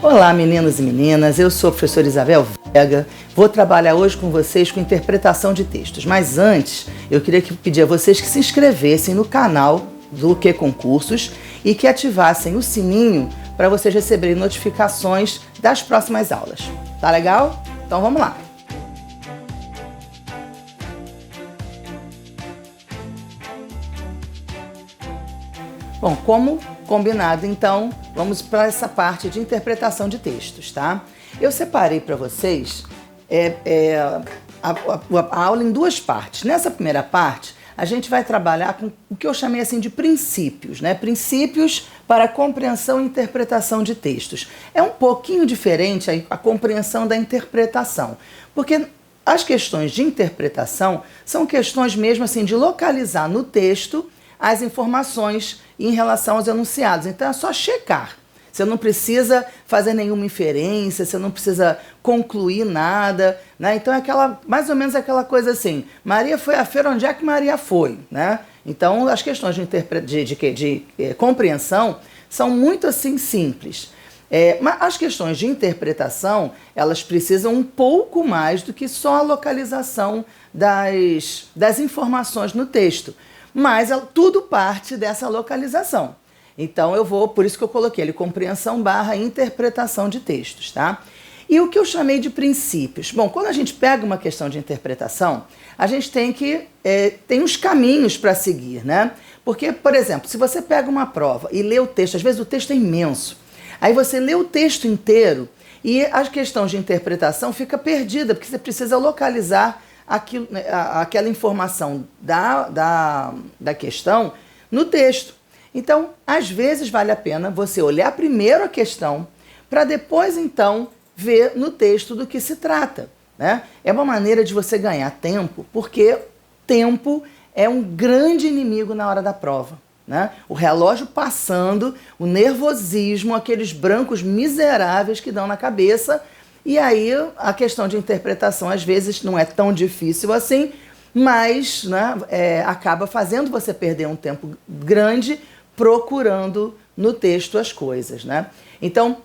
Olá, meninos e meninas, eu sou a professora Isabel Vega, vou trabalhar hoje com vocês com interpretação de textos, mas antes eu queria pedir a vocês que se inscrevessem no canal do Que Concursos e que ativassem o sininho para vocês receberem notificações das próximas aulas. Tá legal? Então vamos lá! Bom, como combinado, então, vamos para essa parte de interpretação de textos, tá? Eu separei para vocês a aula em duas partes. Nessa primeira parte, a gente vai trabalhar com o que eu chamei assim de princípios, né? Princípios para a compreensão e interpretação de textos. É um pouquinho diferente a compreensão da interpretação, porque as questões de interpretação são questões mesmo assim de localizar no texto as informações em relação aos enunciados. Então é só checar. Você não precisa fazer nenhuma inferência, você não precisa concluir nada, né? Então é mais ou menos aquela coisa assim, Maria foi à feira, onde é que Maria foi, né? Então as questões de compreensão são muito assim simples. Mas as questões de interpretação, elas precisam um pouco mais do que só a localização das informações no texto. Mas tudo parte dessa localização. Então por isso que eu coloquei ali, compreensão / interpretação de textos, tá? E o que eu chamei de princípios? Bom, quando a gente pega uma questão de interpretação, a gente tem uns caminhos para seguir, né? Porque, por exemplo, se você pega uma prova e lê o texto, às vezes o texto é imenso, aí você lê o texto inteiro e a questão de interpretação fica perdida, porque você precisa localizar aquela informação da questão no texto. Então, às vezes vale a pena você olhar primeiro a questão para depois, então, ver no texto do que se trata, né? É uma maneira de você ganhar tempo, porque tempo é um grande inimigo na hora da prova, né? O relógio passando, o nervosismo, aqueles brancos miseráveis que dão na cabeça. E aí a questão de interpretação às vezes não é tão difícil assim, mas né, acaba fazendo você perder um tempo grande procurando no texto as coisas, né? Então,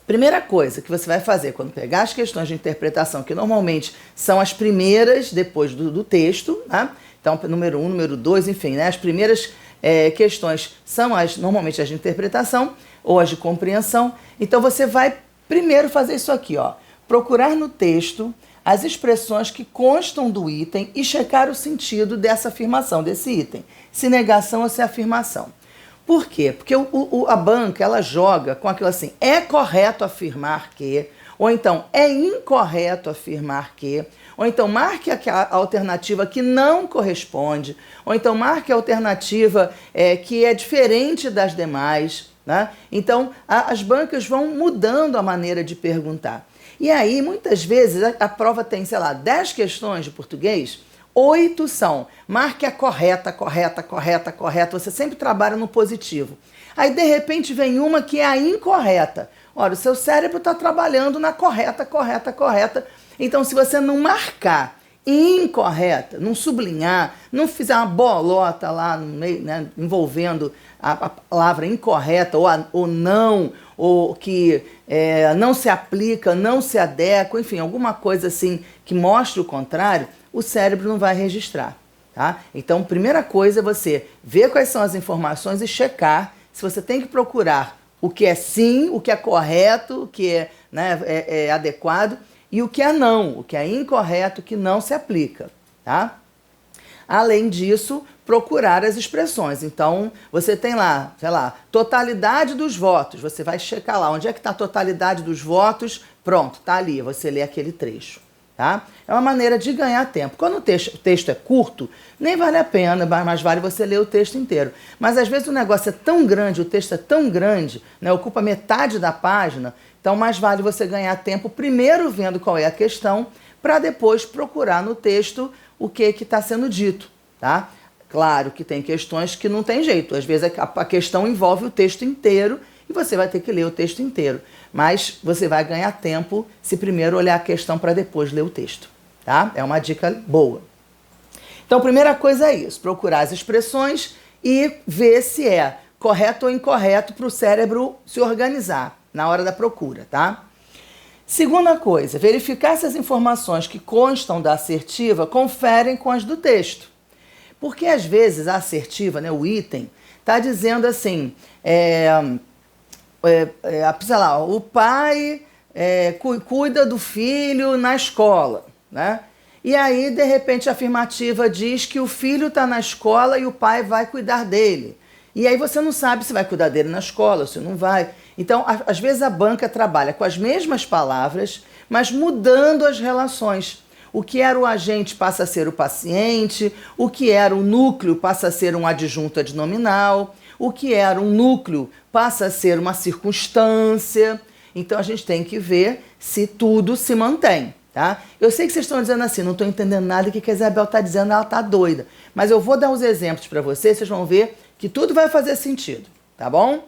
primeira coisa que você vai fazer quando pegar as questões de interpretação, que normalmente são as primeiras depois do texto, né? Então, número 1, número 2, enfim, né? As primeiras questões são normalmente as de interpretação ou as de compreensão. Então, você vai primeiro fazer isso aqui, ó, procurar no texto as expressões que constam do item e checar o sentido dessa afirmação, desse item, se negação ou se afirmação. Por quê? Porque a banca, ela joga com aquilo assim, é correto afirmar que, ou então é incorreto afirmar que, ou então marque a alternativa que não corresponde, ou então marque a alternativa que é diferente das demais, né? Então, as bancas vão mudando a maneira de perguntar. E aí, muitas vezes, a prova tem, sei lá, 10 questões de português, 8 são, marque a correta, correta, correta, correta, você sempre trabalha no positivo. Aí, de repente, vem uma que é a incorreta. Ora, o seu cérebro está trabalhando na correta, correta, correta. Então, se você não marcar incorreta, não sublinhar, não fizer uma bolota lá no meio, né, envolvendo a palavra incorreta ou não, ou que não se aplica, não se adequa, enfim, alguma coisa assim que mostre o contrário, o cérebro não vai registrar, tá? Então, primeira coisa é você ver quais são as informações e checar se você tem que procurar o que é sim, o que é correto, o que é adequado, e o que é não, o que é incorreto, que não se aplica, tá? Além disso, procurar as expressões. Então, você tem lá, sei lá, totalidade dos votos. Você vai checar lá, onde é que está a totalidade dos votos? Pronto, tá ali, você lê aquele trecho, tá? É uma maneira de ganhar tempo. Quando o texto é curto, nem vale a pena, mas vale você ler o texto inteiro. Mas às vezes o negócio é tão grande, o texto é tão grande, né, ocupa metade da página, então mais vale você ganhar tempo primeiro vendo qual é a questão, para depois procurar no texto o que está sendo dito, tá? Claro que tem questões que não tem jeito, às vezes a questão envolve o texto inteiro e você vai ter que ler o texto inteiro, mas você vai ganhar tempo se primeiro olhar a questão para depois ler o texto, tá? É uma dica boa. Então, a primeira coisa é isso, procurar as expressões e ver se é correto ou incorreto para o cérebro se organizar, na hora da procura, tá? Segunda coisa, verificar se as informações que constam da assertiva conferem com as do texto. Porque às vezes a assertiva, né, o item, está dizendo assim, sei lá, o pai cuida do filho na escola, né? E aí, de repente, a afirmativa diz que o filho está na escola e o pai vai cuidar dele. E aí você não sabe se vai cuidar dele na escola, se não vai. Então, às vezes a banca trabalha com as mesmas palavras, mas mudando as relações. O que era o agente passa a ser o paciente, o que era o núcleo passa a ser um adjunto adnominal, o que era um núcleo passa a ser uma circunstância. Então, a gente tem que ver se tudo se mantém. Tá? Eu sei que vocês estão dizendo assim, não estou entendendo nada do que a Isabel está dizendo, ela está doida. Mas eu vou dar uns exemplos para vocês vão ver que tudo vai fazer sentido, tá bom?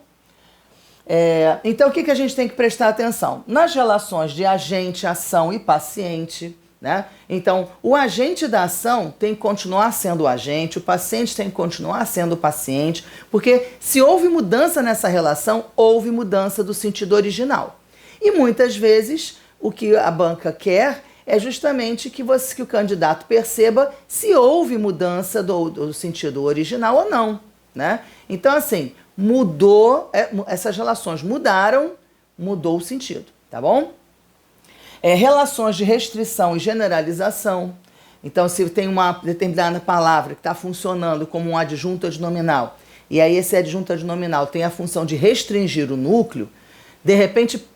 Então, o que a gente tem que prestar atenção? Nas relações de agente, ação e paciente, né? Então, o agente da ação tem que continuar sendo o agente, o paciente tem que continuar sendo o paciente, porque se houve mudança nessa relação, houve mudança do sentido original. E muitas vezes o que a banca quer é justamente que o candidato perceba se houve mudança do sentido original ou não, né? Então, assim, mudou, essas relações mudaram, mudou o sentido, tá bom? Relações de restrição e generalização. Então, se tem uma determinada palavra que está funcionando como um adjunto adnominal, e aí esse adjunto adnominal tem a função de restringir o núcleo, de repente,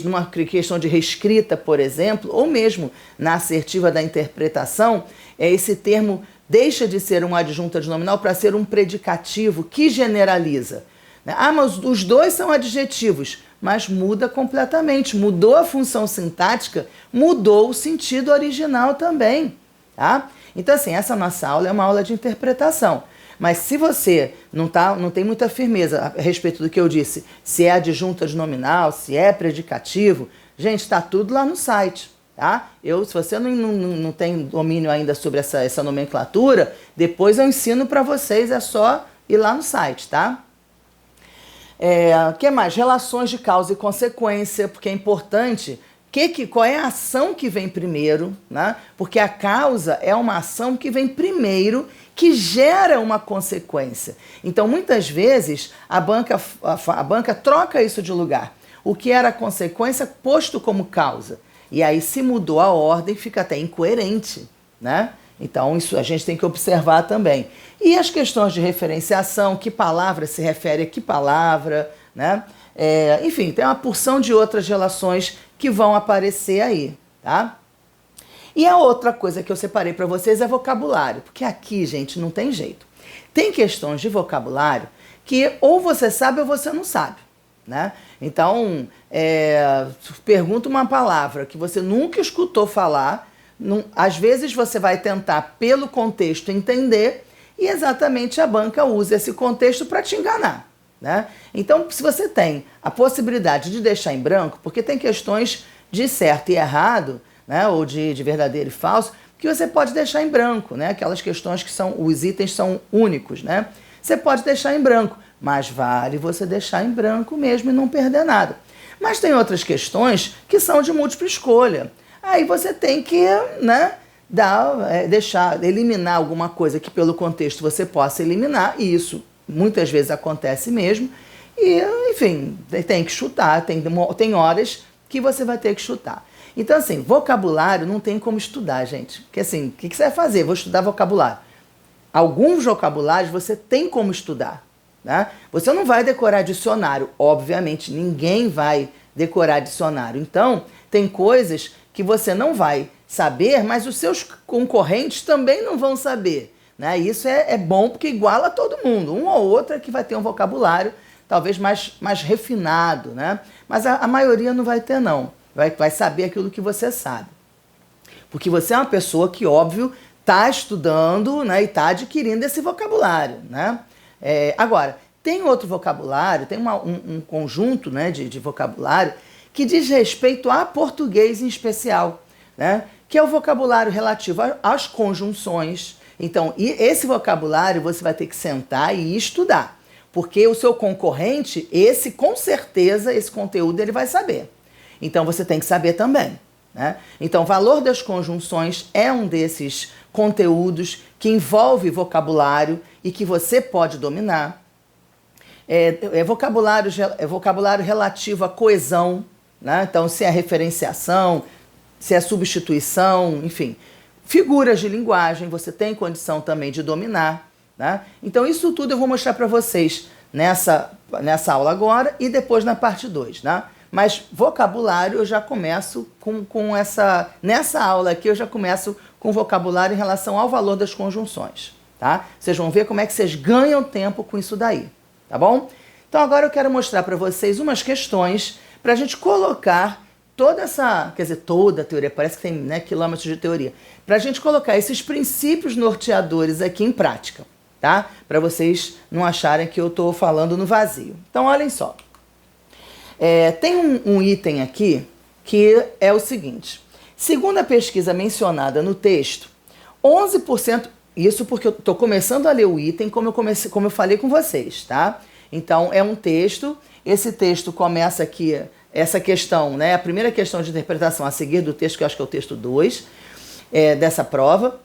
numa questão de reescrita, por exemplo, ou mesmo na assertiva da interpretação, esse termo deixa de ser um adjunto adnominal para ser um predicativo que generaliza. Mas os dois são adjetivos, mas muda completamente. Mudou a função sintática, mudou o sentido original também. Tá? Então, assim, essa nossa aula é uma aula de interpretação. Mas se você não tem muita firmeza a respeito do que eu disse, se é adjunto adnominal, se é predicativo, gente, está tudo lá no site, tá? Se você não tem domínio ainda sobre essa nomenclatura, depois eu ensino para vocês, é só ir lá no site, tá? O que mais? Relações de causa e consequência, porque é importante... Qual é a ação que vem primeiro, né? Porque a causa é uma ação que vem primeiro, que gera uma consequência. Então, muitas vezes, a banca troca isso de lugar. O que era consequência posto como causa. E aí, se mudou a ordem, fica até incoerente, né? Então, isso a gente tem que observar também. E as questões de referenciação, que palavra se refere a que palavra, né? Enfim, tem uma porção de outras relações que vão aparecer aí, tá? E a outra coisa que eu separei para vocês é vocabulário, porque aqui, gente, não tem jeito. Tem questões de vocabulário que ou você sabe ou você não sabe, né? Então, pergunta uma palavra que você nunca escutou falar, às vezes você vai tentar, pelo contexto, entender, e exatamente a banca usa esse contexto para te enganar, né? Então, se você tem a possibilidade de deixar em branco, porque tem questões de certo e errado, né, ou de verdadeiro e falso, que você pode deixar em branco, né? Aquelas questões que os itens são únicos, né? Você pode deixar em branco, mas vale você deixar em branco mesmo e não perder nada. Mas tem outras questões que são de múltipla escolha. Aí você tem que, né, eliminar alguma coisa que pelo contexto você possa eliminar, e isso muitas vezes acontece mesmo, e, enfim, tem que chutar, tem horas que você vai ter que chutar. Então, assim, vocabulário não tem como estudar, gente. Porque, assim, o que você vai fazer? Vou estudar vocabulário. Alguns vocabulários você tem como estudar, né? Você não vai decorar dicionário, obviamente, ninguém vai decorar dicionário. Então, tem coisas que você não vai saber, mas os seus concorrentes também não vão saber, né? E isso é bom porque iguala todo mundo. Um ou outro é que vai ter um vocabulário talvez mais refinado, né? Mas a maioria não vai ter, não. Vai saber aquilo que você sabe. Porque você é uma pessoa que, óbvio, está estudando, né, e está adquirindo esse vocabulário, né? Agora, tem outro vocabulário, tem um conjunto, né, de vocabulário que diz respeito a português em especial, né? Que é o vocabulário relativo às conjunções. Então, esse vocabulário você vai ter que sentar e estudar. Porque o seu concorrente, esse com certeza, esse conteúdo ele vai saber. Então você tem que saber também, né? Então, valor das conjunções é um desses conteúdos que envolve vocabulário e que você pode dominar. É vocabulário relativo à coesão, né? Então, se é referenciação, se é substituição, enfim. Figuras de linguagem, você tem condição também de dominar, né? Então, isso tudo eu vou mostrar para vocês nessa aula agora e depois na parte 2, né? Mas vocabulário eu já começo com essa... Nessa aula aqui eu já começo com vocabulário em relação ao valor das conjunções, tá? Vocês vão ver como é que vocês ganham tempo com isso daí, tá bom? Então agora eu quero mostrar para vocês umas questões para a gente colocar toda essa... Quer dizer, toda a teoria, parece que tem, né, quilômetros de teoria. Para a gente colocar esses princípios norteadores aqui em prática, tá? Para vocês não acharem que eu estou falando no vazio. Então olhem só. Tem um item aqui que é o seguinte. Segundo a pesquisa mencionada no texto, 11%... Isso porque eu estou começando a ler o item como eu falei com vocês, tá? Então, é um texto. Esse texto começa aqui, essa questão, né? A primeira questão de interpretação a seguir do texto, que eu acho que é o texto 2, dessa prova.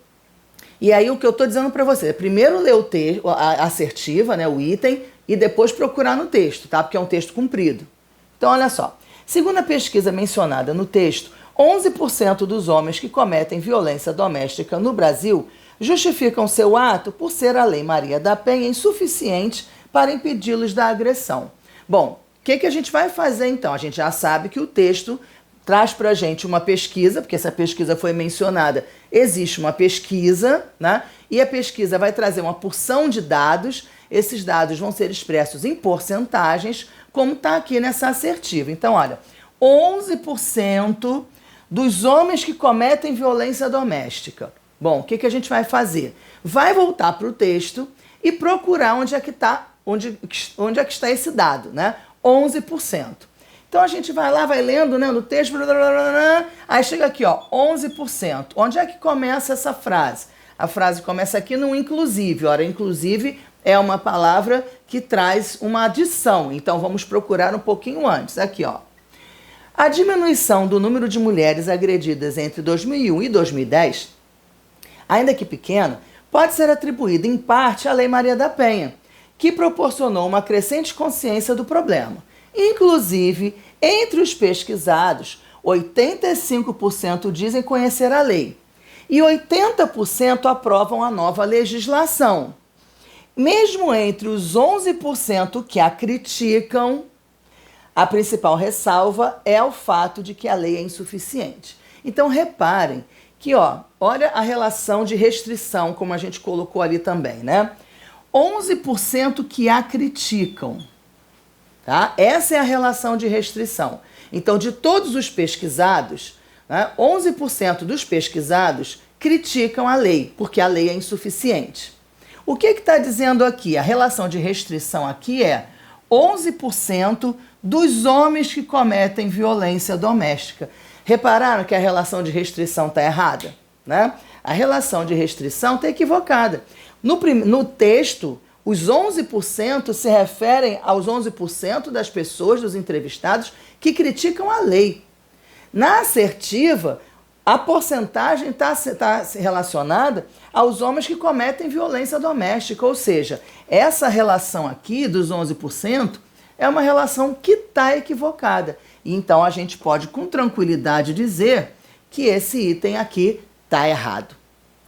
E aí, o que eu estou dizendo para você, primeiro ler o texto, a assertiva, né? O item, e depois procurar no texto, tá? Porque é um texto comprido. Então, olha só. Segundo a pesquisa mencionada no texto, 11% dos homens que cometem violência doméstica no Brasil justificam seu ato por ser a Lei Maria da Penha insuficiente para impedi-los da agressão. Bom, o que a gente vai fazer então? A gente já sabe que o texto traz para a gente uma pesquisa, porque essa pesquisa foi mencionada. Existe uma pesquisa, né? E a pesquisa vai trazer uma porção de dados. Esses dados vão ser expressos em porcentagens, como está aqui nessa assertiva. Então, olha, 11% dos homens que cometem violência doméstica. Bom, o que a gente vai fazer? Vai voltar para o texto e procurar onde é que está esse dado, né? 11%. Então a gente vai lá, vai lendo, né, no texto, aí chega aqui, ó, 11%. Onde é que começa essa frase? A frase começa aqui no inclusive. Ora, inclusive é uma palavra que traz uma adição. Então vamos procurar um pouquinho antes. Aqui, ó. A diminuição do número de mulheres agredidas entre 2001 e 2010, ainda que pequena, pode ser atribuída em parte à Lei Maria da Penha, que proporcionou uma crescente consciência do problema. Inclusive, entre os pesquisados, 85% dizem conhecer a lei e 80% aprovam a nova legislação. Mesmo entre os 11% que a criticam, a principal ressalva é o fato de que a lei é insuficiente. Então, reparem que, ó, olha a relação de restrição, como a gente colocou ali também, né? 11% que a criticam, tá? Essa é a relação de restrição. Então, de todos os pesquisados, né, 11% dos pesquisados criticam a lei, porque a lei é insuficiente. O que está dizendo aqui? A relação de restrição aqui é 11% dos homens que cometem violência doméstica. Repararam que a relação de restrição está errada, né? A relação de restrição está equivocada. No texto, os 11% se referem aos 11% das pessoas, dos entrevistados, que criticam a lei. Na assertiva, a porcentagem está relacionada aos homens que cometem violência doméstica, ou seja, essa relação aqui dos 11% é uma relação que está equivocada. E então a gente pode com tranquilidade dizer que esse item aqui está errado,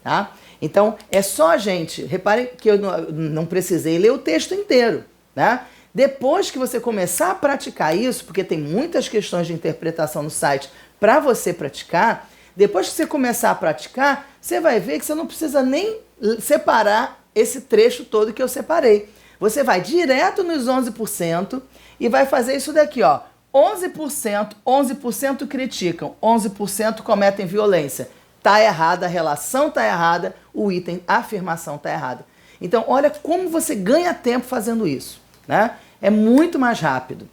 tá? Então é só a gente, reparem que eu não precisei ler o texto inteiro, né? Depois que você começar a praticar isso, porque tem muitas questões de interpretação no site para você praticar, depois que você começar a praticar, você vai ver que você não precisa nem separar esse trecho todo que eu separei. Você vai direto nos 11% e vai fazer isso daqui, ó. 11% criticam, 11% cometem violência. Tá errada, a relação tá errada, o item, a afirmação tá errada. Então, olha como você ganha tempo fazendo isso, né? É muito mais rápido.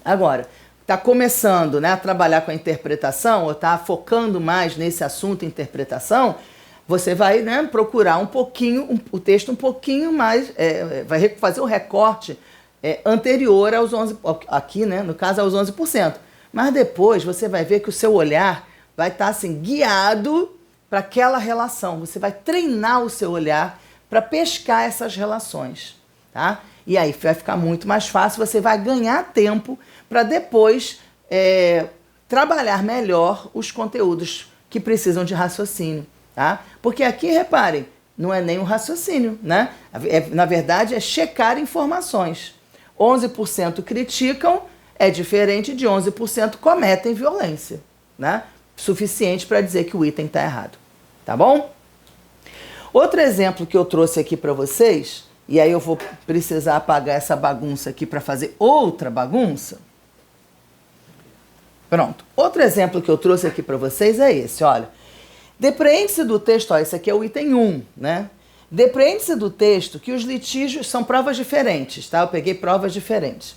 Agora, está começando, né, a trabalhar com a interpretação, ou está focando mais nesse assunto interpretação, você vai, né, procurar um pouquinho, o texto um pouquinho mais, vai fazer o recorte anterior aos 11%, aqui, né, no caso aos 11%. Mas depois você vai ver que o seu olhar vai estar assim, guiado para aquela relação. Você vai treinar o seu olhar para pescar essas relações, tá? E aí vai ficar muito mais fácil, você vai ganhar tempo para depois trabalhar melhor os conteúdos que precisam de raciocínio, tá? Porque aqui, reparem, não é nem um raciocínio, né? Na verdade, é checar informações. 11% criticam, é diferente de 11% cometem violência, né? Suficiente para dizer que o item está errado, tá bom? Outro exemplo que eu trouxe aqui para vocês, e aí eu vou precisar apagar essa bagunça aqui para fazer outra bagunça. Pronto. Outro exemplo que eu trouxe aqui para vocês é esse, olha. Depreende-se do texto, ó, esse aqui é o item 1, né? Depreende-se do texto que os litígios são provas diferentes, tá? Eu peguei provas diferentes.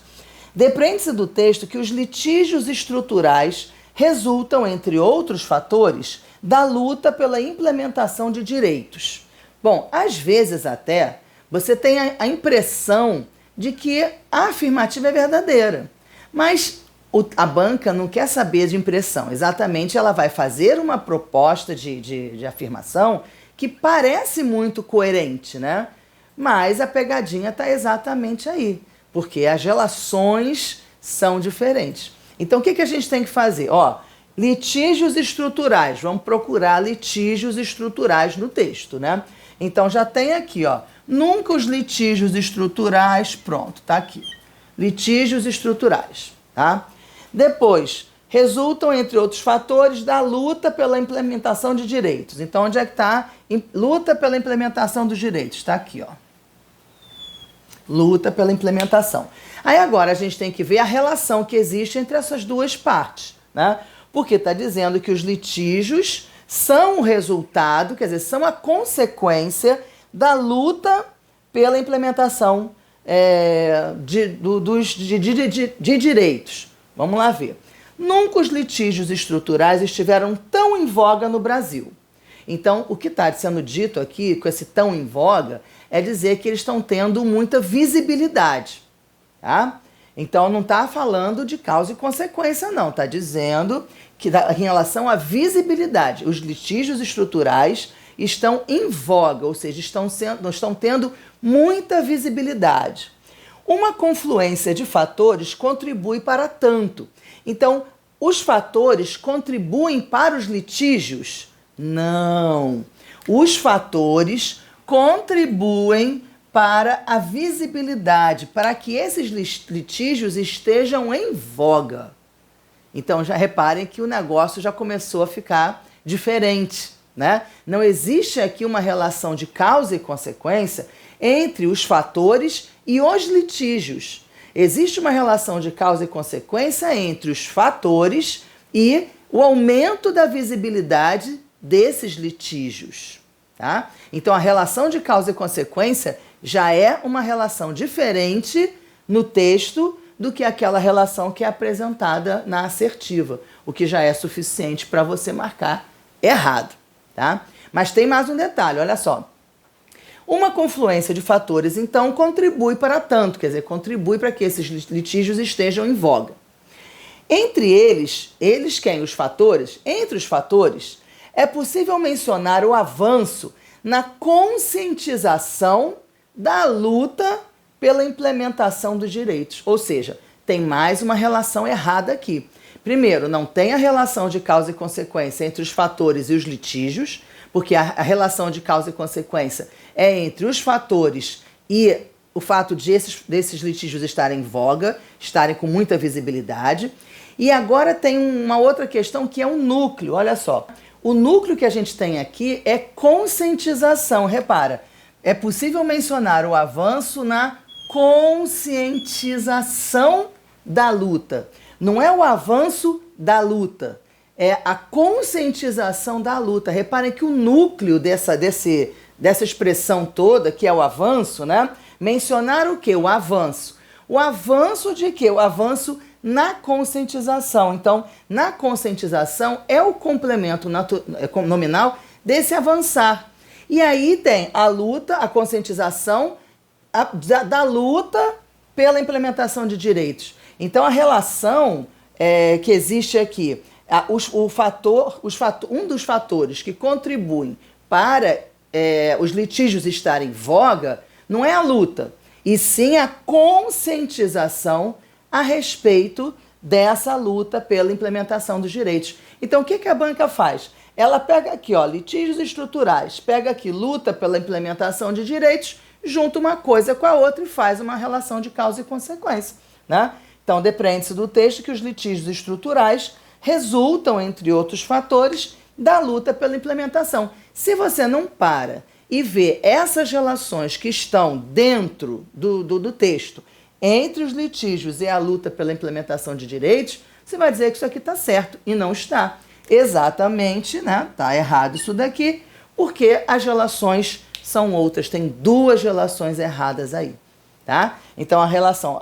Depreende-se do texto que os litígios estruturais resultam, entre outros fatores, da luta pela implementação de direitos. Bom, às vezes até você tem a impressão de que a afirmativa é verdadeira, mas a banca não quer saber de impressão. Exatamente, ela vai fazer uma proposta de afirmação que parece muito coerente, né? Mas a pegadinha está exatamente aí, porque as relações são diferentes. Então, o que a gente tem que fazer? Ó, litígios estruturais. Vamos procurar litígios estruturais no texto, né? Então, já tem aqui, ó. Nunca os litígios estruturais... Pronto, tá aqui. Litígios estruturais, tá? Depois, resultam, entre outros fatores, da luta pela implementação de direitos. Então, onde é que está? Luta pela implementação dos direitos. Está aqui, ó. Luta pela implementação. Aí agora a gente tem que ver a relação que existe entre essas duas partes, né? Porque está dizendo que os litígios são o resultado, quer dizer, são a consequência da luta pela implementação de direitos. Vamos lá ver. Nunca os litígios estruturais estiveram tão em voga no Brasil. Então, o que está sendo dito aqui, com esse tão em voga, é dizer que eles estão tendo muita visibilidade, tá? Então, não está falando de causa e consequência, não. Está dizendo que, em relação à visibilidade, os litígios estruturais estão em voga, ou seja, estão tendo muita visibilidade. Uma confluência de fatores contribui para tanto. Então, os fatores contribuem para os litígios? Não. Os fatores contribuem para a visibilidade, para que esses litígios estejam em voga. Então, já reparem que o negócio já começou a ficar diferente, né? Não existe aqui uma relação de causa e consequência entre os fatores e os litígios. Existe uma relação de causa e consequência entre os fatores e o aumento da visibilidade desses litígios, tá? Então, a relação de causa e consequência já é uma relação diferente no texto do que aquela relação que é apresentada na assertiva, o que já é suficiente para você marcar errado, tá? Mas tem mais um detalhe, olha só. Uma confluência de fatores, então, contribui para tanto, quer dizer, contribui para que esses litígios estejam em voga. Entre eles quem? Os fatores? Entre os fatores, é possível mencionar o avanço na conscientização da luta pela implementação dos direitos. Ou seja, tem mais uma relação errada aqui. Primeiro, não tem a relação de causa e consequência entre os fatores e os litígios, porque a relação de causa e consequência é entre os fatores e o fato de desses litígios estarem em voga, estarem com muita visibilidade. E agora tem uma outra questão que é um núcleo, olha só. O núcleo que a gente tem aqui é conscientização, repara. É possível mencionar o avanço na conscientização da luta. Não é o avanço da luta, é a conscientização da luta. Reparem que o núcleo dessa expressão toda, que é o avanço, né? Mencionar o quê? O avanço. O avanço de quê? O avanço na conscientização. Então, na conscientização é o complemento nominal desse avançar. E aí tem a luta, a conscientização da luta pela implementação de direitos. Então, a relação que existe aqui, um dos fatores que contribuem para os litígios estarem em voga não é a luta, e sim a conscientização a respeito dessa luta pela implementação dos direitos. Então, o que a banca faz? Ela pega aqui, ó, litígios estruturais, pega aqui luta pela implementação de direitos, junta uma coisa com a outra e faz uma relação de causa e consequência, né? Então, depreende-se do texto que os litígios estruturais resultam, entre outros fatores, da luta pela implementação. Se você não para e vê essas relações que estão dentro do texto entre os litígios e a luta pela implementação de direitos, você vai dizer que isso aqui está certo e não está. Exatamente, né? Está errado isso daqui, porque as relações são outras. Tem duas relações erradas aí, tá? Então, a relação,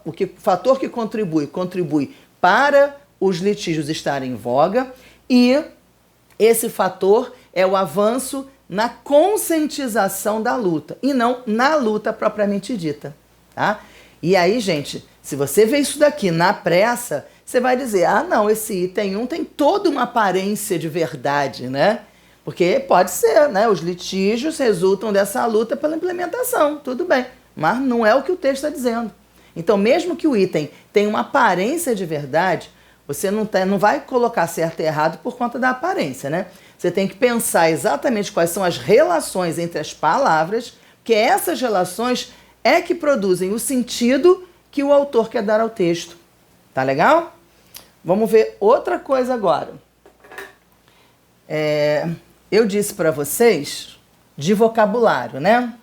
o fator que contribui para os litígios estarem em voga, e esse fator é o avanço na conscientização da luta, e não na luta propriamente dita, tá? E aí, gente, se você vê isso daqui na pressa, você vai dizer, ah, não, esse item 1 tem toda uma aparência de verdade, né? Porque pode ser, né? Os litígios resultam dessa luta pela implementação, tudo bem, mas não é o que o texto está dizendo. Então, mesmo que o item tenha uma aparência de verdade, você não vai colocar certo e errado por conta da aparência, né? Você tem que pensar exatamente quais são as relações entre as palavras, porque essas relações é que produzem o sentido que o autor quer dar ao texto. Tá legal? Vamos ver outra coisa agora. Eu disse para vocês de vocabulário, né?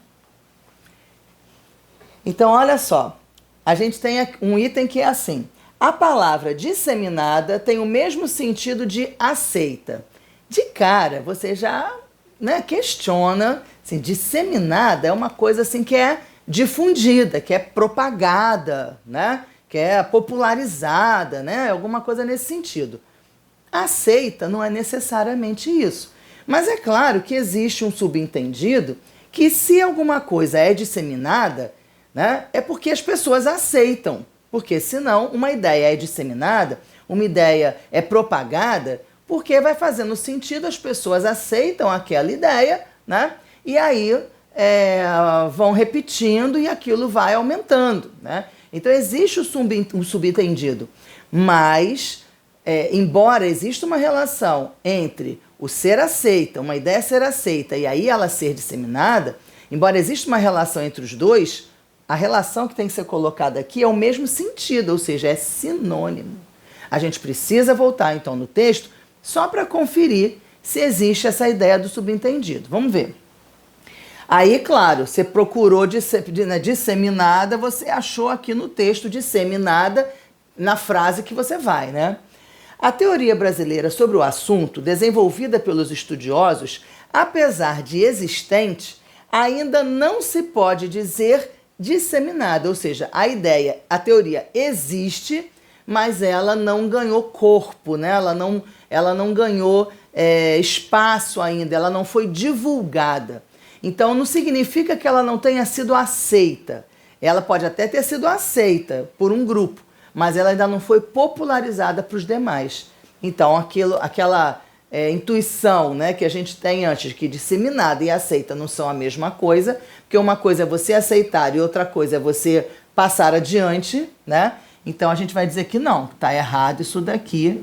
Então, olha só. A gente tem um item que é assim. A palavra disseminada tem o mesmo sentido de aceita. De cara, você já, né, questiona. Assim, disseminada é uma coisa assim que é difundida, que é propagada, né? Que é popularizada, né? Alguma coisa nesse sentido. Aceita não é necessariamente isso. Mas é claro que existe um subentendido que se alguma coisa é disseminada, né, é porque as pessoas aceitam. Porque senão uma ideia é disseminada, uma ideia é propagada, porque vai fazendo sentido, as pessoas aceitam aquela ideia, né? E aí vão repetindo e aquilo vai aumentando, né? Então existe um subentendido, mas embora exista uma relação entre o ser aceita, uma ideia ser aceita e aí ela ser disseminada, embora exista uma relação entre os dois, a relação que tem que ser colocada aqui é o mesmo sentido, ou seja, é sinônimo. A gente precisa voltar então no texto só para conferir se existe essa ideia do subentendido. Vamos ver. Aí, claro, você procurou disseminada, você achou aqui no texto disseminada na frase que você vai, né? A teoria brasileira sobre o assunto, desenvolvida pelos estudiosos, apesar de existente, ainda não se pode dizer disseminada, ou seja, a teoria existe, mas ela não ganhou corpo, né? Ela não ganhou espaço ainda, ela não foi divulgada. Então, não significa que ela não tenha sido aceita. Ela pode até ter sido aceita por um grupo, mas ela ainda não foi popularizada para os demais. Então, aquela intuição, né, que a gente tem antes, que disseminada e aceita não são a mesma coisa, porque uma coisa é você aceitar e outra coisa é você passar adiante, né? Então, a gente vai dizer que não, está errado isso daqui,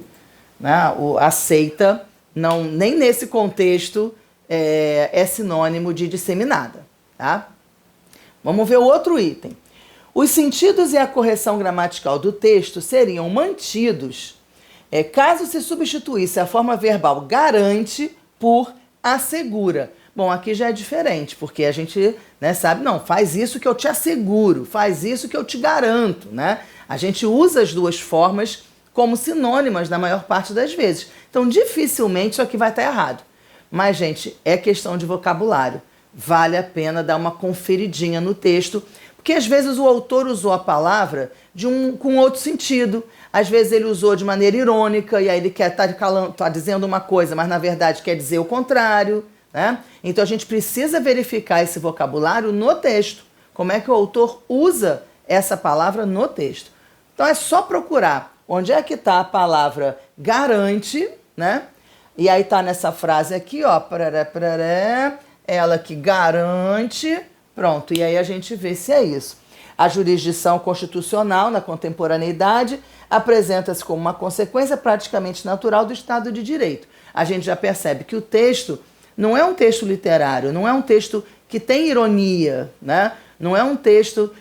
né? O aceita, não, nem nesse contexto é sinônimo de disseminada, tá? Vamos ver o outro item. Os sentidos e a correção gramatical do texto seriam mantidos caso se substituísse a forma verbal garante por assegura. Bom, aqui já é diferente, porque a gente, né, sabe, não, faz isso que eu te asseguro, faz isso que eu te garanto, né? A gente usa as duas formas como sinônimas na maior parte das vezes. Então, dificilmente isso aqui vai estar errado. Mas, gente, é questão de vocabulário. Vale a pena dar uma conferidinha no texto, porque às vezes o autor usou a palavra com outro sentido. Às vezes ele usou de maneira irônica e aí ele quer tá dizendo uma coisa, mas na verdade quer dizer o contrário, né? Então a gente precisa verificar esse vocabulário no texto. Como é que o autor usa essa palavra no texto. Então é só procurar onde é que está a palavra garante, né? E aí tá nessa frase aqui, ó, ela que garante, pronto, e aí a gente vê se é isso. A jurisdição constitucional na contemporaneidade apresenta-se como uma consequência praticamente natural do Estado de Direito. A gente já percebe que o texto não é um texto literário, não é um texto que tem ironia, né? Não é um texto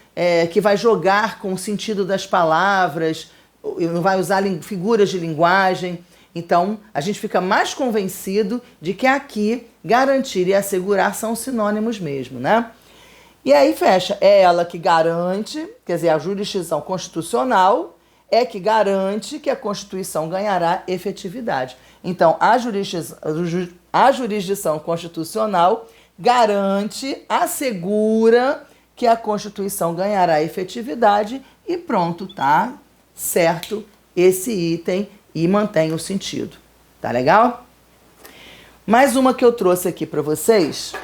que vai jogar com o sentido das palavras, não vai usar figuras de linguagem. Então, a gente fica mais convencido de que aqui garantir e assegurar são sinônimos mesmo, né? E aí fecha, é ela que garante, quer dizer, a jurisdição constitucional é que garante que a Constituição ganhará efetividade. Então, a jurisdição constitucional garante, assegura que a Constituição ganhará efetividade e pronto, tá certo esse item e mantém o sentido. Tá legal? Mais uma que eu trouxe aqui para vocês,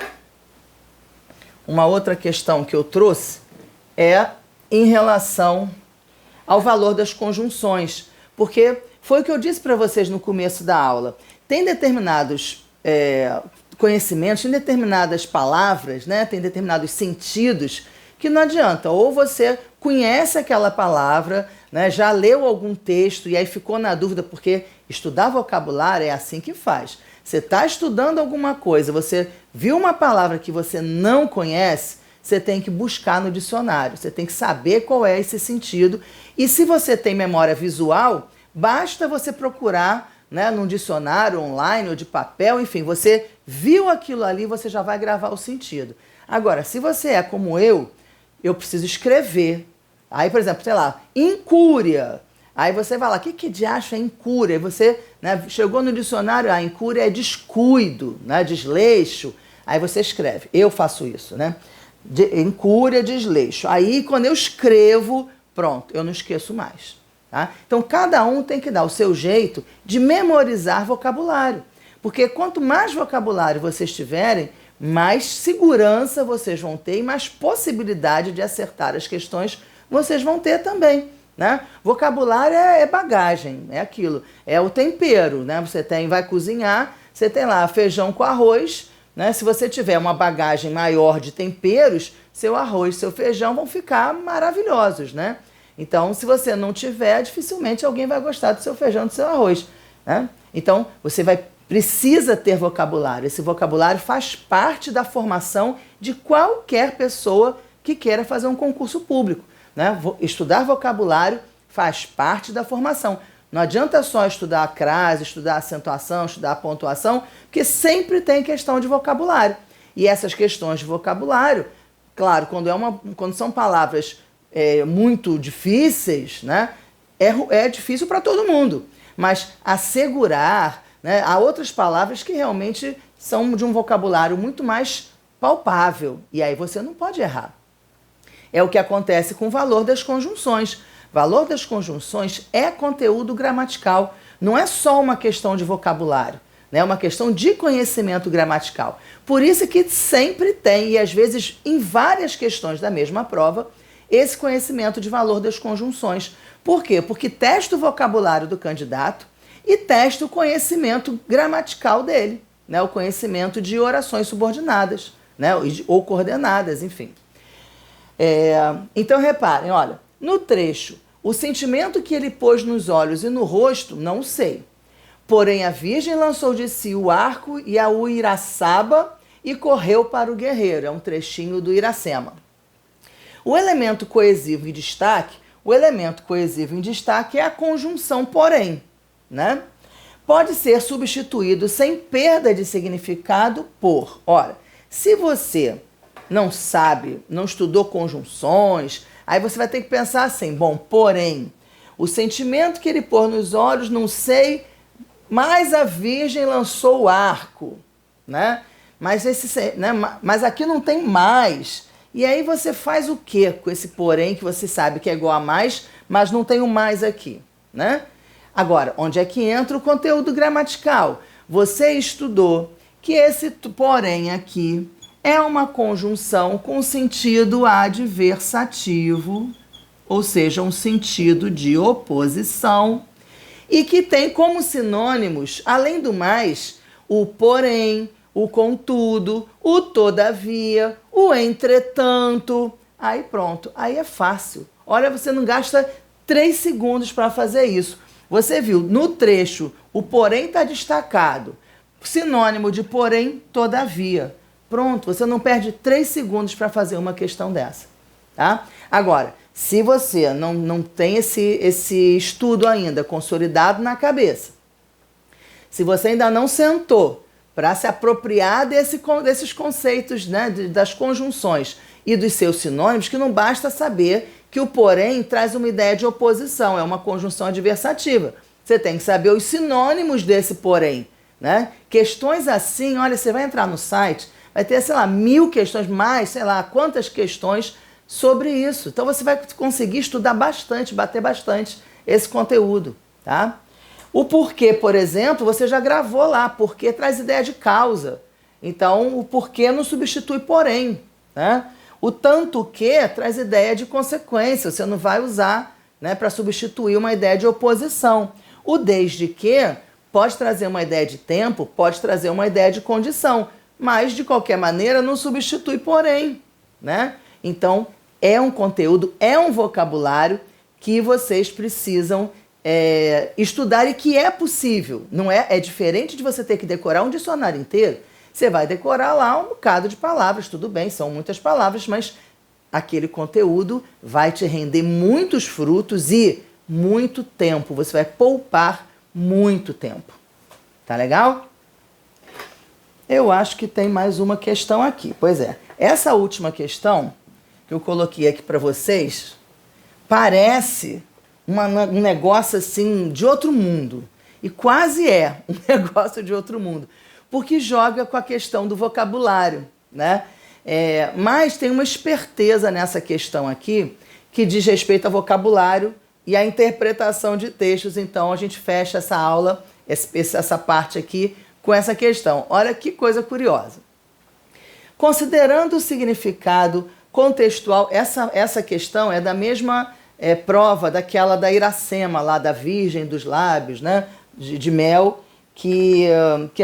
uma outra questão que eu trouxe é em relação ao valor das conjunções, porque foi o que eu disse para vocês no começo da aula. Tem determinados conhecimentos, tem determinadas palavras, né? Tem determinados sentidos que não adianta. Ou você conhece aquela palavra, né? Já leu algum texto e aí ficou na dúvida, porque estudar vocabulário é assim que faz. Você está estudando alguma coisa, você viu uma palavra que você não conhece, você tem que buscar no dicionário, você tem que saber qual é esse sentido. E se você tem memória visual, basta você procurar, né, num dicionário online ou de papel, enfim, você viu aquilo ali, você já vai gravar o sentido. Agora, se você é como eu preciso escrever. Aí, por exemplo, sei lá, incúria. Aí você vai lá, o que de acho é incúria? Aí você, né, chegou no dicionário, a incúria é descuido, né, desleixo. Aí você escreve. Eu faço isso, né? Incúria, desleixo. Aí, quando eu escrevo, pronto, eu não esqueço mais. Tá? Então, cada um tem que dar o seu jeito de memorizar vocabulário. Porque quanto mais vocabulário vocês tiverem, mais segurança vocês vão ter e mais possibilidade de acertar as questões vocês vão ter também. Né? Vocabulário é bagagem, é aquilo, é o tempero. Né? Você vai cozinhar, você tem lá feijão com arroz. Né? Se você tiver uma bagagem maior de temperos, seu arroz, seu feijão vão ficar maravilhosos, né? Então, se você não tiver, dificilmente alguém vai gostar do seu feijão, do seu arroz, né? Então, você precisa ter vocabulário. Esse vocabulário faz parte da formação de qualquer pessoa que queira fazer um concurso público, né? Estudar vocabulário faz parte da formação. Não adianta só estudar a crase, estudar a acentuação, estudar a pontuação, porque sempre tem questão de vocabulário. E essas questões de vocabulário, claro, quando são palavras muito difíceis, né, é difícil para todo mundo. Mas assegurar, né, há outras palavras que realmente são de um vocabulário muito mais palpável. E aí você não pode errar. É o que acontece com o valor das conjunções. Valor das conjunções é conteúdo gramatical, não é só uma questão de vocabulário, né? É uma questão de conhecimento gramatical. Por isso que sempre tem, e às vezes em várias questões da mesma prova, esse conhecimento de valor das conjunções. Por quê? Porque testa o vocabulário do candidato e testa o conhecimento gramatical dele, né? O conhecimento de orações subordinadas, né? Ou coordenadas, enfim. Então reparem, olha, no trecho, o sentimento que ele pôs nos olhos e no rosto, não sei. Porém, a Virgem lançou de si o arco e a Uiraçaba e correu para o guerreiro. É um trechinho do Iracema. O elemento coesivo em destaque é a conjunção porém, né? Pode ser substituído sem perda de significado por, ora, se você não sabe, não estudou conjunções, aí você vai ter que pensar assim, bom, porém, o sentimento que ele pôs nos olhos, não sei, mas a Virgem lançou o arco, né? Mas aqui não tem mais. E aí você faz o quê com esse porém que você sabe que é igual a mais, mas não tem o mais aqui? né? Agora, onde é que entra o conteúdo gramatical? Você estudou que esse porém aqui é uma conjunção com sentido adversativo, ou seja, um sentido de oposição, e que tem como sinônimos, além do mais, o porém, o contudo, o todavia, o entretanto. Aí pronto, aí é fácil. Olha, você não gasta 3 segundos para fazer isso. Você viu, no trecho, o porém está destacado. Sinônimo de porém, todavia. Pronto, você não perde 3 segundos para fazer uma questão dessa, tá? Agora, se você não tem esse estudo ainda consolidado na cabeça, se você ainda não sentou para se apropriar desses conceitos, né, das conjunções e dos seus sinônimos, que não basta saber que o porém traz uma ideia de oposição, é uma conjunção adversativa. Você tem que saber os sinônimos desse porém, né? Questões assim, olha, você vai entrar no site, vai ter, sei lá, 1000 questões, mais, sei lá, quantas questões sobre isso. Então você vai conseguir estudar bastante, bater bastante esse conteúdo, tá? O porquê, por exemplo, você já gravou lá, porquê traz ideia de causa. Então, o porquê não substitui porém, né? O tanto que traz ideia de consequência, você não vai usar, né, para substituir uma ideia de oposição. O desde que pode trazer uma ideia de tempo, pode trazer uma ideia de condição, mas de qualquer maneira não substitui porém, né? Então, é um conteúdo, é um vocabulário que vocês precisam estudar e que é possível. Não é diferente de você ter que decorar um dicionário inteiro. Você vai decorar lá um bocado de palavras, tudo bem, são muitas palavras, mas aquele conteúdo vai te render muitos frutos e muito tempo. Você vai poupar muito tempo. Tá legal? Eu acho que tem mais uma questão aqui. Pois é, essa última questão que eu coloquei aqui para vocês parece um negócio assim de outro mundo. E quase é um negócio de outro mundo. Porque joga com a questão do vocabulário, né? Mas tem uma esperteza nessa questão aqui que diz respeito ao vocabulário e à interpretação de textos. Então a gente fecha essa aula, essa parte aqui, com essa questão. Olha que coisa curiosa. Considerando o significado contextual, essa questão é da mesma prova daquela da Iracema, lá da Virgem dos Lábios, né? de Mel, que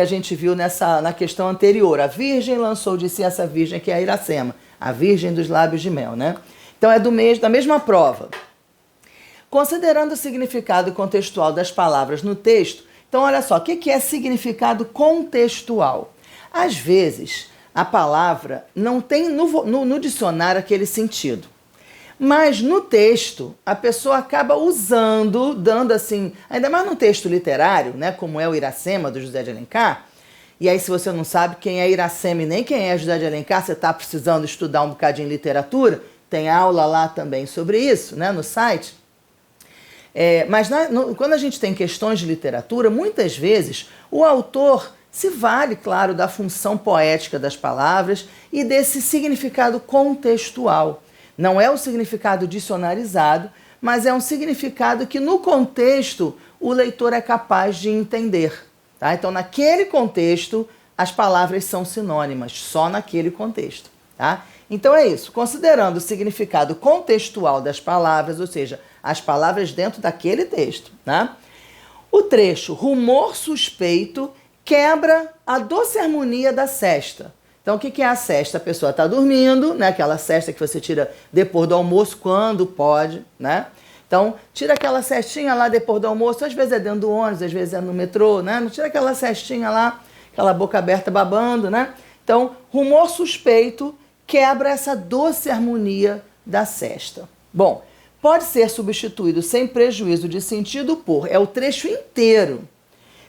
a gente viu na questão anterior. A Virgem lançou de si essa Virgem, que é a Iracema, a Virgem dos Lábios de Mel, né? Então é da mesma prova. Considerando o significado contextual das palavras no texto, então olha só, o que é significado contextual? Às vezes, a palavra não tem no dicionário aquele sentido. Mas no texto, a pessoa acaba usando, dando assim, ainda mais no texto literário, né, como é o Iracema, do José de Alencar. E aí, se você não sabe quem é Iracema e nem quem é José de Alencar, você está precisando estudar um bocadinho de literatura, tem aula lá também sobre isso, né, no site. Mas quando a gente tem questões de literatura, muitas vezes o autor se vale, claro, da função poética das palavras e desse significado contextual. Não é o significado dicionarizado, mas é um significado que no contexto o leitor é capaz de entender. Tá? Então, naquele contexto, as palavras são sinônimas, só naquele contexto. Tá? Então é isso, considerando o significado contextual das palavras, ou seja, as palavras dentro daquele texto. Tá? O trecho rumor suspeito quebra a doce harmonia da sesta. Então, o que é a sesta? A pessoa está dormindo, né? Aquela sesta que você tira depois do almoço, quando pode, né? Então, tira aquela cestinha lá depois do almoço, às vezes é dentro do ônibus, às vezes é no metrô, né? Não tira aquela cestinha lá, aquela boca aberta babando, né? Então, rumor suspeito quebra essa doce harmonia da sesta. Bom, pode ser substituído sem prejuízo de sentido por, é o trecho inteiro.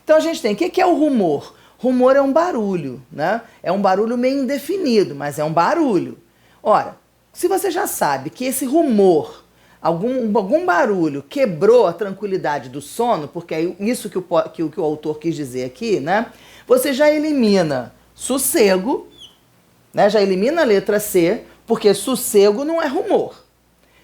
Então, a gente tem, o que é o rumor? Rumor é um barulho, né? É um barulho meio indefinido, mas é um barulho. Ora, se você já sabe que esse rumor, algum barulho quebrou a tranquilidade do sono, porque é isso que o autor quis dizer aqui, né? Você já elimina sossego, né? Já elimina a letra C, porque sossego não é rumor.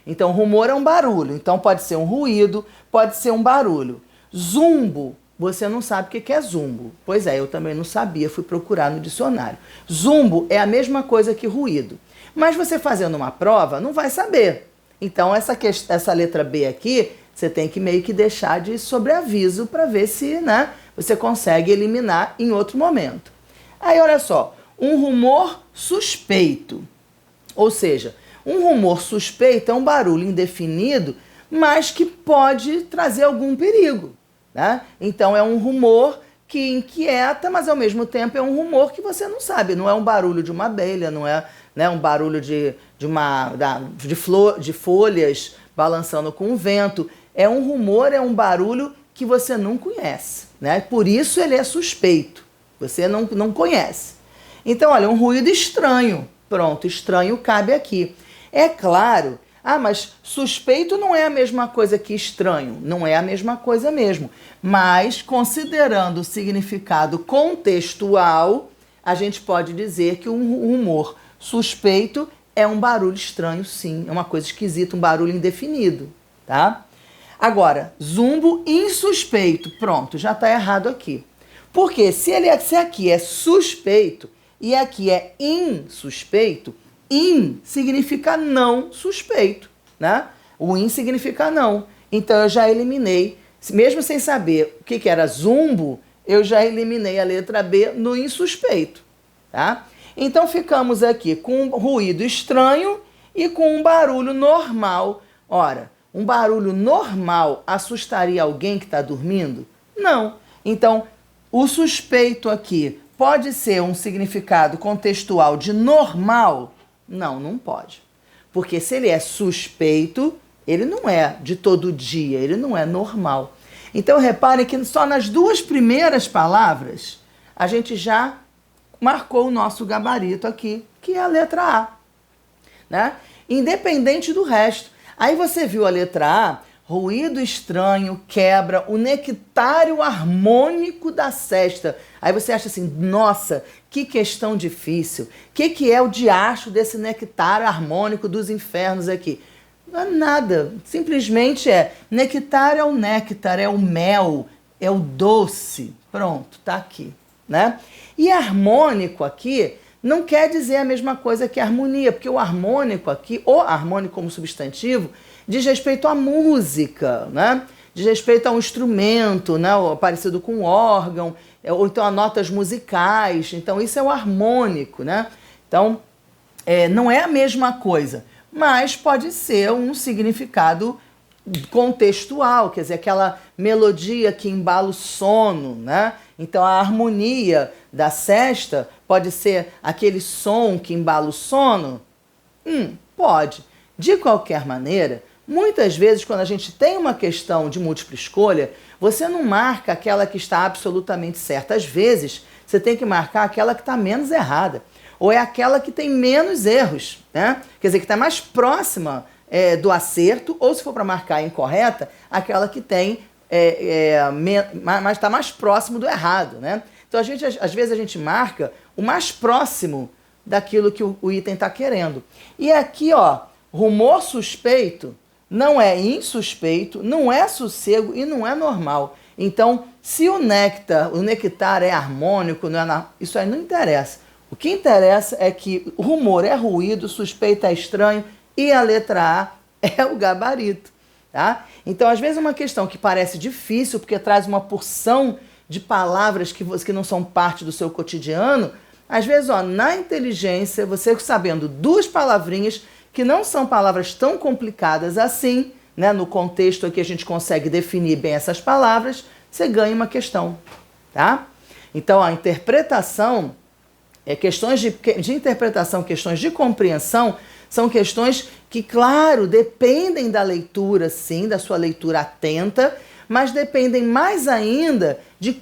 Então, rumor é um barulho. Então, pode ser um ruído, pode ser um barulho. Zumbo, você não sabe o que é zumbo. Pois é, eu também não sabia, fui procurar no dicionário. Zumbo é a mesma coisa que ruído. Mas você fazendo uma prova, não vai saber. Então, essa letra B aqui, você tem que meio que deixar de sobreaviso para ver se, né, você consegue eliminar em outro momento. Aí, olha só, um rumor suspeito. Ou seja, um rumor suspeito é um barulho indefinido, mas que pode trazer algum perigo, né? Então, é um rumor que inquieta, mas ao mesmo tempo é um rumor que você não sabe. Não é um barulho de uma abelha, não é, né, um barulho de folhas balançando com o vento. É um rumor, é um barulho que você não conhece, né? Por isso ele é suspeito. Você não conhece. Então, olha, um ruído estranho. Pronto, estranho cabe aqui. É claro, mas suspeito não é a mesma coisa que estranho. Não é a mesma coisa mesmo. Mas, considerando o significado contextual, a gente pode dizer que um rumor suspeito é um barulho estranho, sim. É uma coisa esquisita, um barulho indefinido, tá? Agora, zumbo insuspeito. Pronto, já está errado aqui. Porque se aqui é suspeito e aqui é insuspeito, in significa não suspeito, né? O in significa não. Então eu já eliminei, mesmo sem saber o que era zumbo, eu já eliminei a letra B no insuspeito, tá? Então ficamos aqui com um ruído estranho e com um barulho normal. Ora, um barulho normal assustaria alguém que está dormindo? Não. Então, o suspeito aqui pode ser um significado contextual de normal? Não, não pode. Porque se ele é suspeito, ele não é de todo dia, ele não é normal. Então, reparem que só nas duas primeiras palavras, a gente já marcou o nosso gabarito aqui, que é a letra A, né? Independente do resto. Aí você viu a letra A, ruído estranho, quebra, o nectário harmônico da sesta. Aí você acha assim, nossa, que questão difícil. O que é o diacho desse nectário harmônico dos infernos aqui? Não é nada, simplesmente nectário é o néctar, é o mel, é o doce. Pronto, tá aqui, né? E harmônico aqui não quer dizer a mesma coisa que harmonia, porque o harmônico aqui, o harmônico como substantivo, diz respeito à música, né? Diz respeito a um instrumento, né? Parecido com um órgão, ou então a notas musicais. Então, isso é o harmônico, né? Então, não é a mesma coisa, mas pode ser um significado contextual, quer dizer, aquela melodia que embala o sono, né? Então, a harmonia da sesta pode ser aquele som que embala o sono? Pode. De qualquer maneira, muitas vezes, quando a gente tem uma questão de múltipla escolha, você não marca aquela que está absolutamente certa. Às vezes, você tem que marcar aquela que está menos errada. Ou é aquela que tem menos erros, né? Quer dizer, que está mais próxima do acerto, ou se for para marcar a incorreta, aquela que tem mas está mais próximo do errado, né? Então, às vezes a gente marca o mais próximo daquilo que o item está querendo. E aqui, ó, rumor suspeito não é insuspeito, não é sossego e não é normal. Então, se o nectar é harmônico, isso aí não interessa. O que interessa é que o rumor é ruído, suspeito é estranho e a letra A é o gabarito, tá? Então, às vezes é uma questão que parece difícil porque traz uma porção de palavras que não são parte do seu cotidiano. Às vezes, ó, na inteligência, você sabendo duas palavrinhas que não são palavras tão complicadas assim, né? No contexto aqui a gente consegue definir bem essas palavras, você ganha uma questão, tá? Então, a interpretação, questões de interpretação, questões de compreensão, são questões que, claro, dependem da leitura, sim, da sua leitura atenta, mas dependem mais ainda de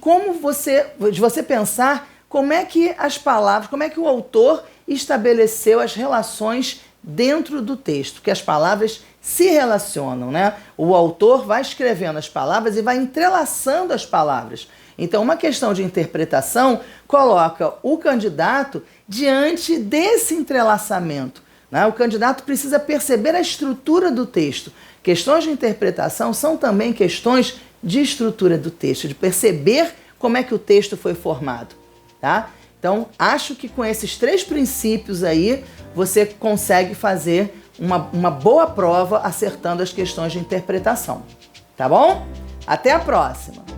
você pensar como é que as palavras, como é que o autor estabeleceu as relações dentro do texto, que as palavras se relacionam, né? O autor vai escrevendo as palavras e vai entrelaçando as palavras. Então, uma questão de interpretação coloca o candidato diante desse entrelaçamento. né? O candidato precisa perceber a estrutura do texto. Questões de interpretação são também questões de estrutura do texto, de perceber como é que o texto foi formado, tá? Então, acho que com esses 3 princípios aí, você consegue fazer uma boa prova acertando as questões de interpretação, tá bom? Até a próxima!